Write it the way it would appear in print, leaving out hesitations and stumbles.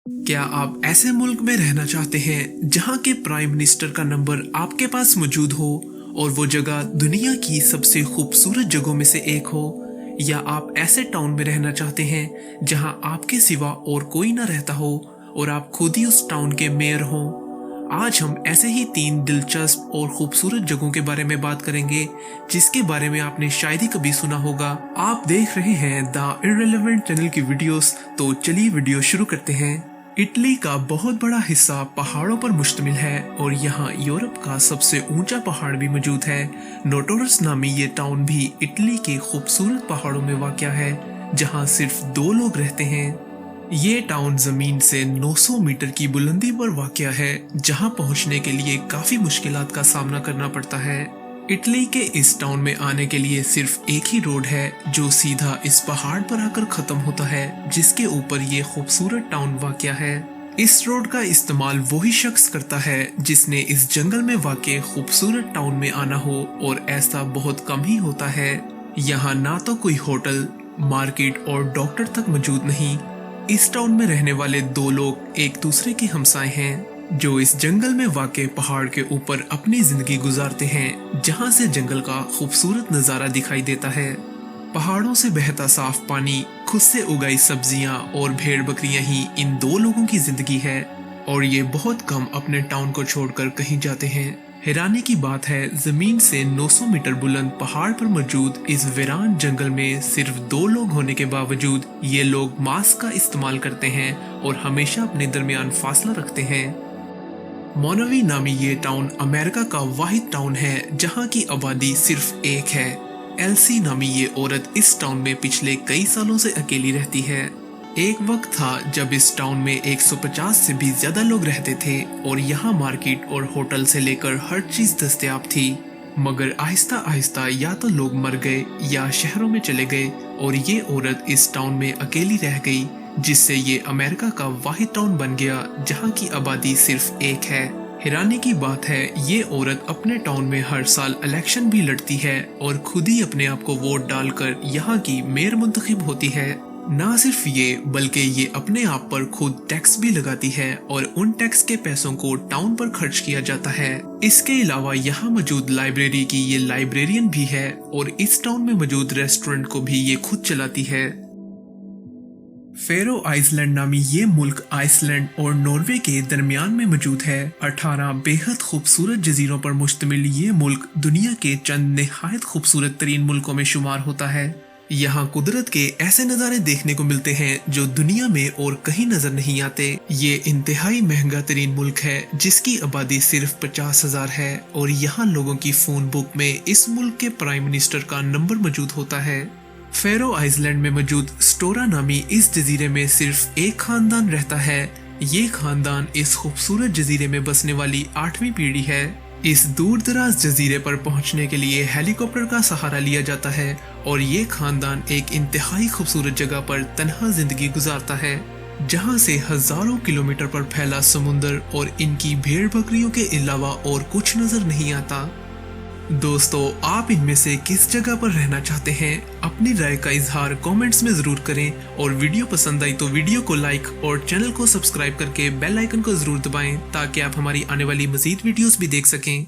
क्या आप ऐसे मुल्क में रहना चाहते हैं जहां के प्राइम मिनिस्टर का नंबर आपके पास मौजूद हो और वो जगह दुनिया की सबसे खूबसूरत जगहों में से एक हो? या आप ऐसे टाउन में रहना चाहते हैं जहां आपके सिवा और कोई ना रहता हो और आप खुद ही उस टाउन के मेयर हो? आज हम ऐसे ही 3 दिलचस्प और खूबसूरत जगहों के बारे में बात करेंगे जिसके बारे में आपने शायद ही कभी सुना होगा। आप देख रहे हैं द इररिलेवेंट चैनल की वीडियोस, तो चलिए वीडियो शुरू करते हैं। इटली का बहुत बड़ा हिस्सा पहाड़ों पर मुश्तमिल है और यहाँ यूरोप का सबसे ऊंचा पहाड़ भी मौजूद है। नोटोरस नामी ये टाउन भी इटली के खूबसूरत पहाड़ों में वाक़या है जहाँ सिर्फ 2 लोग रहते हैं। ये टाउन जमीन से 900 मीटर की बुलंदी पर वाक़या है जहाँ पहुँचने के लिए काफी मुश्किलात का सामना करना पड़ता है। इटली के इस टाउन में आने के लिए सिर्फ एक ही रोड है जो सीधा इस पहाड़ पर आकर खत्म होता है जिसके ऊपर ये खूबसूरत टाउन वाक़या है। इस रोड का इस्तेमाल वही शख्स करता है जिसने इस जंगल में वाक़े खूबसूरत टाउन में आना हो, और ऐसा बहुत कम ही होता है। यहाँ ना तो कोई होटल, मार्केट और डॉक्टर तक मौजूद नहीं। इस टाउन में रहने वाले 2 लोग एक दूसरे के हमसाए हैं जो इस जंगल में वाक़े पहाड़ के ऊपर अपनी जिंदगी गुजारते हैं, जहां से जंगल का खूबसूरत नज़ारा दिखाई देता है। पहाड़ों से बहता साफ पानी, खुद से उगाई सब्जियां और भेड़ बकरियां ही इन 2 लोगों की जिंदगी है, और ये बहुत कम अपने टाउन को छोड़कर कहीं जाते हैं। हैरानी की बात है, जमीन से 900 मीटर बुलंद पहाड़ पर मौजूद इस वीरान जंगल में सिर्फ 2 लोग होने के बावजूद ये लोग मास्क का इस्तेमाल करते हैं और हमेशा अपने दरमियान फासला रखते हैं। मोनावी नामी ये टाउन अमेरिका का वाहिद टाउन है जहां की आबादी सिर्फ 1 है। एल्सी नामी ये औरत इस टाउन में पिछले कई सालों से अकेली रहती है। एक वक्त था जब इस टाउन में 150 से भी ज्यादा लोग रहते थे और यहाँ मार्केट और होटल से लेकर हर चीज दस्तयाब थी, मगर आहिस्ता आहिस्ता या तो लोग मर गए या शहरों में चले गए और ये औरत इस टाउन में अकेली रह गई, जिससे ये अमेरिका का वाहिद टाउन बन गया जहाँ की आबादी सिर्फ 1 है। हैरानी की बात है, ये औरत अपने टाउन में हर साल इलेक्शन भी लड़ती है और खुद ही अपने आप को वोट डालकर यहाँ की मेयर मुंतखब होती है। ना सिर्फ ये, बल्कि ये अपने आप पर खुद टैक्स भी लगाती है और उन टैक्स के पैसों को टाउन पर खर्च किया जाता है। इसके अलावा यहाँ मौजूद लाइब्रेरी की ये लाइब्रेरियन भी है और इस टाउन में मौजूद रेस्टोरेंट को भी ये खुद चलाती है। फेरो आइसलैंड नामी ये मुल्क आइसलैंड और नॉर्वे के दरमियान में मौजूद है। 18 बेहद खूबसूरत जजीरों पर मुश्तमिल ये मुल्क दुनिया के चंद निहायत खूबसूरत तरीन मुल्कों में शुमार होता है। यहाँ कुदरत के ऐसे नज़ारे देखने को मिलते हैं जो दुनिया में और कहीं नजर नहीं आते। ये इंतहाई महंगा तरीन मुल्क है जिसकी आबादी सिर्फ 50,000 है और यहाँ लोगों की फोन बुक में इस मुल्क के प्राइम मिनिस्टर का नंबर मौजूद होता है। फेरो आइसलैंड में मौजूद स्टोरा नामी इस जजीरे में सिर्फ एक खानदान रहता है। ये खानदान इस खूबसूरत जजीरे में बसने वाली 8वीं पीढ़ी है। इस दूर दराज जजीरे पर पहुंचने के लिए हेलीकॉप्टर का सहारा लिया जाता है और ये खानदान एक इंतहाई खूबसूरत जगह पर तन्हा जिंदगी गुजारता है जहां से हजारों किलोमीटर पर फैला समुंदर और इनकी भेड़ बकरियों के अलावा और कुछ नजर नहीं आता। दोस्तों, आप इनमें से किस जगह पर रहना चाहते हैं? अपनी राय का इजहार कमेंट्स में जरूर करें, और वीडियो पसंद आई तो वीडियो को लाइक और चैनल को सब्सक्राइब करके बेल आइकन को जरूर दबाएं ताकि आप हमारी आने वाली मजीद वीडियोस भी देख सकें।